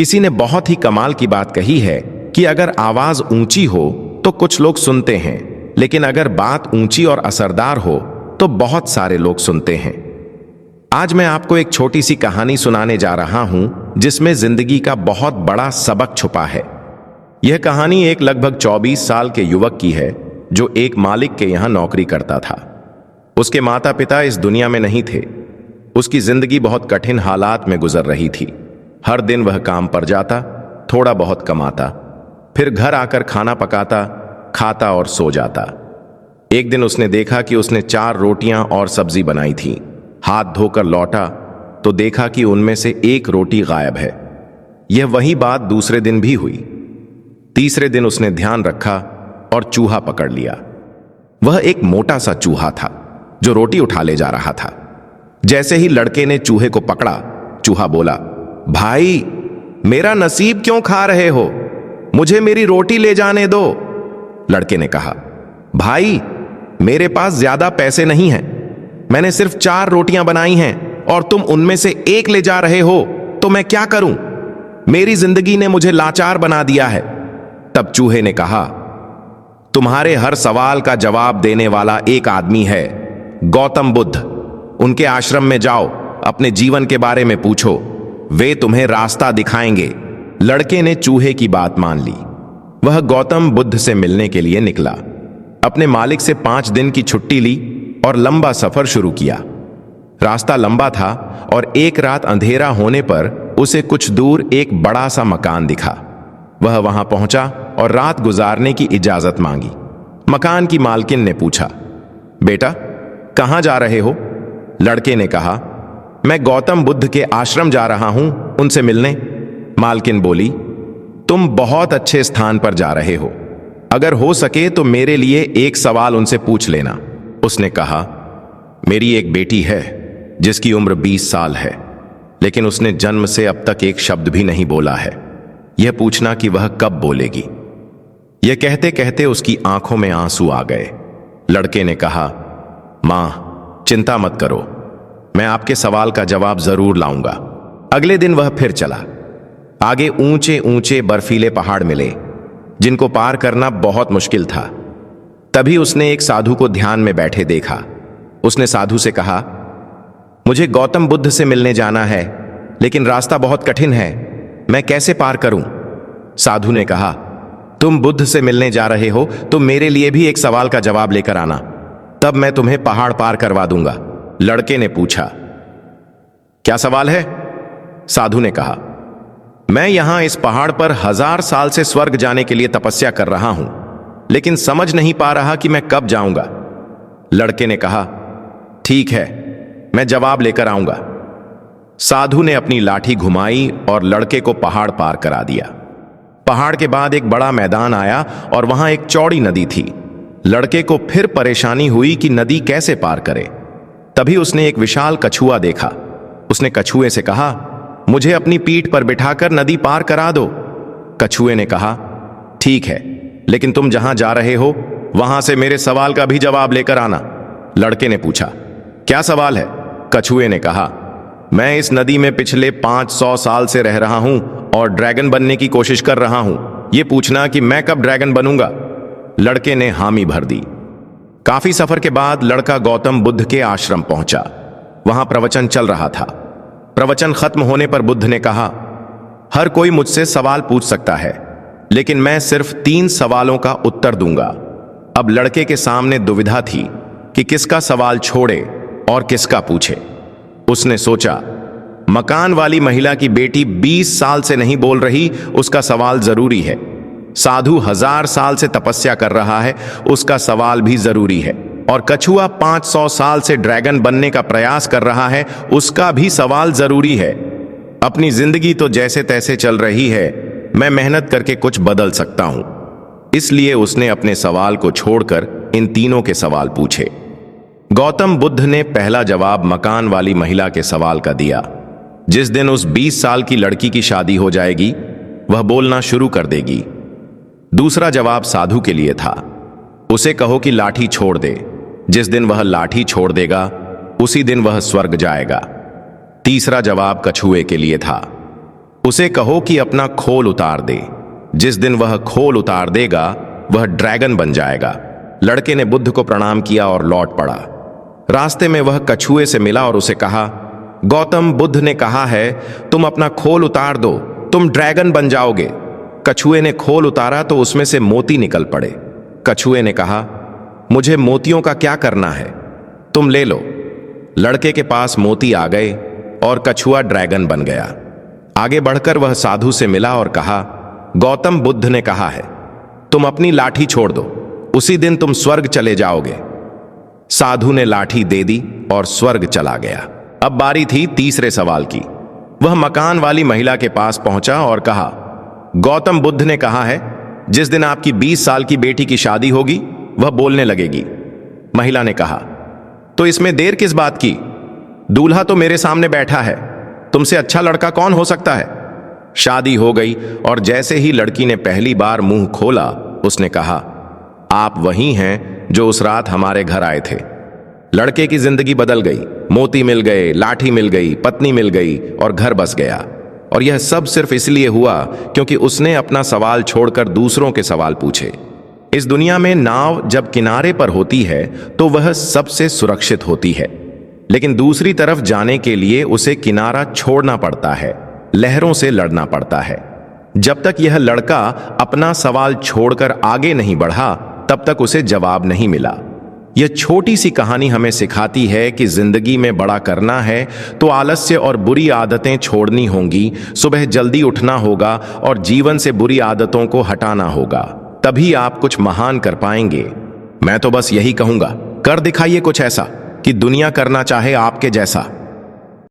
किसी ने बहुत ही कमाल की बात कही है कि अगर आवाज ऊंची हो तो कुछ लोग सुनते हैं, लेकिन अगर बात ऊंची और असरदार हो तो बहुत सारे लोग सुनते हैं। आज मैं आपको एक छोटी सी कहानी सुनाने जा रहा हूं जिसमें जिंदगी का बहुत बड़ा सबक छुपा है। यह कहानी एक लगभग 24 साल के युवक की है जो एक मालिक के यहां नौकरी करता था। उसके माता पिता इस दुनिया में नहीं थे। उसकी जिंदगी बहुत कठिन हालात में गुजर रही थी। हर दिन वह काम पर जाता, थोड़ा बहुत कमाता, फिर घर आकर खाना पकाता, खाता और सो जाता। एक दिन उसने देखा कि उसने 4 रोटियां और सब्जी बनाई थी। हाथ धोकर लौटा तो देखा कि उनमें से एक रोटी गायब है। यह वही बात दूसरे दिन भी हुई। तीसरे दिन उसने ध्यान रखा और चूहा पकड़ लिया। वह एक मोटा सा चूहा था जो रोटी उठा ले जा रहा था। जैसे ही लड़के ने चूहे को पकड़ा, चूहा बोला, भाई, मेरा नसीब क्यों खा रहे हो? मुझे मेरी रोटी ले जाने दो। लड़के ने कहा, भाई, मेरे पास ज्यादा पैसे नहीं हैं। मैंने सिर्फ 4 रोटियां बनाई हैं और तुम उनमें से एक ले जा रहे हो, तो मैं क्या करूं? मेरी जिंदगी ने मुझे लाचार बना दिया है। तब चूहे ने कहा, तुम्हारे हर सवाल का जवाब देने वाला एक आदमी है, गौतम बुद्ध। उनके आश्रम में जाओ, अपने जीवन के बारे में पूछो, वे तुम्हें रास्ता दिखाएंगे। लड़के ने चूहे की बात मान ली। वह गौतम बुद्ध से मिलने के लिए निकला। अपने मालिक से 5 दिन की छुट्टी ली और लंबा सफर शुरू किया। रास्ता लंबा था और एक रात अंधेरा होने पर उसे कुछ दूर एक बड़ा सा मकान दिखा। वह वहां पहुंचा और रात गुजारने की इजाजत मांगी। मकान की मालकिन ने पूछा, बेटा, कहां जा रहे हो? लड़के ने कहा, मैं गौतम बुद्ध के आश्रम जा रहा हूं, उनसे मिलने। मालकिन बोली, तुम बहुत अच्छे स्थान पर जा रहे हो। अगर हो सके तो मेरे लिए एक सवाल उनसे पूछ लेना। उसने कहा, मेरी एक बेटी है जिसकी उम्र 20 साल है, लेकिन उसने जन्म से अब तक एक शब्द भी नहीं बोला है। यह पूछना कि वह कब बोलेगी। यह कहते कहते उसकी आंखों में आंसू आ गए। लड़के ने कहा, मां, चिंता मत करो, मैं आपके सवाल का जवाब जरूर लाऊंगा। अगले दिन वह फिर चला। आगे ऊंचे ऊंचे बर्फीले पहाड़ मिले जिनको पार करना बहुत मुश्किल था। तभी उसने एक साधु को ध्यान में बैठे देखा। उसने साधु से कहा, मुझे गौतम बुद्ध से मिलने जाना है, लेकिन रास्ता बहुत कठिन है, मैं कैसे पार करूं? साधु ने कहा, तुम बुद्ध से मिलने जा रहे हो तो मेरे लिए भी एक सवाल का जवाब लेकर आना, तब मैं तुम्हें पहाड़ पार करवा दूंगा। लड़के ने पूछा, क्या सवाल है? साधु ने कहा, मैं यहां इस पहाड़ पर 1000 साल से स्वर्ग जाने के लिए तपस्या कर रहा हूं, लेकिन समझ नहीं पा रहा कि मैं कब जाऊंगा। लड़के ने कहा, ठीक है, मैं जवाब लेकर आऊंगा। साधु ने अपनी लाठी घुमाई और लड़के को पहाड़ पार करा दिया। पहाड़ के बाद एक बड़ा मैदान आया और वहां एक चौड़ी नदी थी। लड़के को फिर परेशानी हुई कि नदी कैसे पार करे। तभी उसने एक विशाल कछुआ देखा। उसने कछुए से कहा, मुझे अपनी पीठ पर बिठाकर नदी पार करा दो। कछुए ने कहा, ठीक है, लेकिन तुम जहां जा रहे हो वहां से मेरे सवाल का भी जवाब लेकर आना। लड़के ने पूछा, क्या सवाल है? कछुए ने कहा, मैं इस नदी में पिछले 500 साल से रह रहा हूं और ड्रैगन बनने की कोशिश कर रहा हूं। यह पूछना कि मैं कब ड्रैगन बनूंगा। लड़के ने हामी भर दी। काफी सफर के बाद लड़का गौतम बुद्ध के आश्रम पहुंचा। वहां प्रवचन चल रहा था। प्रवचन खत्म होने पर बुद्ध ने कहा, हर कोई मुझसे सवाल पूछ सकता है, लेकिन मैं सिर्फ 3 सवालों का उत्तर दूंगा। अब लड़के के सामने दुविधा थी कि किसका सवाल छोड़े और किसका पूछे। उसने सोचा, मकान वाली महिला की बेटी 20 साल से नहीं बोल रही, उसका सवाल जरूरी है। साधु 1000 साल से तपस्या कर रहा है, उसका सवाल भी जरूरी है। और कछुआ 500 साल से ड्रैगन बनने का प्रयास कर रहा है, उसका भी सवाल जरूरी है। अपनी जिंदगी तो जैसे तैसे चल रही है, मैं मेहनत करके कुछ बदल सकता हूं। इसलिए उसने अपने सवाल को छोड़कर इन तीनों के सवाल पूछे। गौतम बुद्ध ने पहला जवाब मकान वाली महिला के सवाल का दिया। जिस दिन उस 20 साल की लड़की की शादी हो जाएगी, वह बोलना शुरू कर देगी। दूसरा जवाब साधु के लिए था, उसे कहो कि लाठी छोड़ दे। जिस दिन वह लाठी छोड़ देगा, उसी दिन वह स्वर्ग जाएगा। तीसरा जवाब कछुए के लिए था, उसे कहो कि अपना खोल उतार दे। जिस दिन वह खोल उतार देगा वह ड्रैगन बन जाएगा। लड़के ने बुद्ध को प्रणाम किया और लौट पड़ा। रास्ते में वह कछुए से मिला और उसे कहा, गौतम बुद्ध ने कहा है तुम अपना खोल उतार दो, तुम ड्रैगन बन जाओगे। कछुए ने खोल उतारा तो उसमें से मोती निकल पड़े। कछुए ने कहा, मुझे मोतियों का क्या करना है, तुम ले लो। लड़के के पास मोती आ गए और कछुआ ड्रैगन बन गया। आगे बढ़कर वह साधु से मिला और कहा, गौतम बुद्ध ने कहा है तुम अपनी लाठी छोड़ दो, उसी दिन तुम स्वर्ग चले जाओगे। साधु ने लाठी दे दी और स्वर्ग चला गया। अब बारी थी तीसरे सवाल की। वह मकान वाली महिला के पास पहुंचा और कहा, गौतम बुद्ध ने कहा है जिस दिन आपकी 20 साल की बेटी की शादी होगी वह बोलने लगेगी। महिला ने कहा, तो इसमें देर किस बात की, दूल्हा तो मेरे सामने बैठा है, तुमसे अच्छा लड़का कौन हो सकता है। शादी हो गई और जैसे ही लड़की ने पहली बार मुंह खोला उसने कहा, आप वही हैं जो उस रात हमारे घर आए थे। लड़के की जिंदगी बदल गई। मोती मिल गए, लाठी मिल गई, पत्नी मिल गई और घर बस गया। और यह सब सिर्फ इसलिए हुआ क्योंकि उसने अपना सवाल छोड़कर दूसरों के सवाल पूछे। इस दुनिया में नाव जब किनारे पर होती है तो वह सबसे सुरक्षित होती है, लेकिन दूसरी तरफ जाने के लिए उसे किनारा छोड़ना पड़ता है, लहरों से लड़ना पड़ता है। जब तक यह लड़का अपना सवाल छोड़कर आगे नहीं बढ़ा तब तक उसे जवाब नहीं मिला। यह छोटी सी कहानी हमें सिखाती है कि जिंदगी में बड़ा करना है तो आलस्य और बुरी आदतें छोड़नी होंगी, सुबह जल्दी उठना होगा और जीवन से बुरी आदतों को हटाना होगा, तभी आप कुछ महान कर पाएंगे। मैं तो बस यही कहूंगा, कर दिखाइए कुछ ऐसा कि दुनिया करना चाहे आपके जैसा।